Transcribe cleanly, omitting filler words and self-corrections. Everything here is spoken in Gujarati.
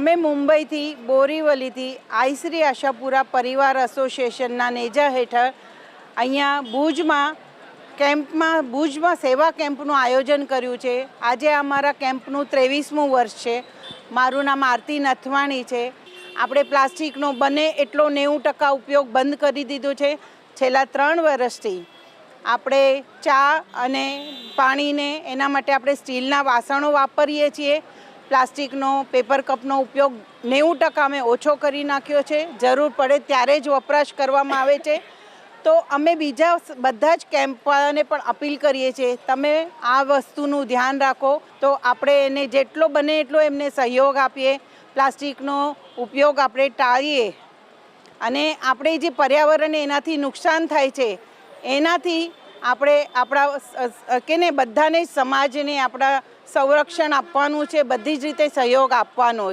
અમે મુંબઈથી બોરીવલીથી આઈશ્રી આશાપુરા પરિવાર એસોસિએશનના નેજા હેઠળ અહીંયા ભુજમાં સેવા કેમ્પનું આયોજન કર્યું છે। આજે અમારા કેમ્પનું 23મું વર્ષ છે। મારું નામ આરતી નથવાણી છે। આપણે પ્લાસ્ટિકનો બને એટલો 90% ઉપયોગ બંધ કરી દીધો છે। છેલ્લા 3 વર્ષથી આપણે ચા અને પાણીને એના માટે આપણે સ્ટીલના વાસણો વાપરીએ છીએ। પ્લાસ્ટિકનો પેપર કપનો ઉપયોગ 90% અમે ઓછો કરી નાખ્યો છે। જરૂર પડે ત્યારે જ વપરાશ કરવામાં આવે છે। તો અમે બીજા બધા જ કેમ્પવાળાને પણ અપીલ કરીએ છીએ, તમે આ વસ્તુનું ધ્યાન રાખો તો આપણે એને જેટલો બને એટલો એમને સહયોગ આપીએ, પ્લાસ્ટિકનો ઉપયોગ આપણે ટાળીએ અને આપણે જે પર્યાવરણને એનાથી નુકસાન થાય છે એનાથી આપણે આપણા બધાને સમાજને આપણા સંરક્ષણ આપવાનું છે, બધી જ રીતે સહયોગ આપવાનો છે।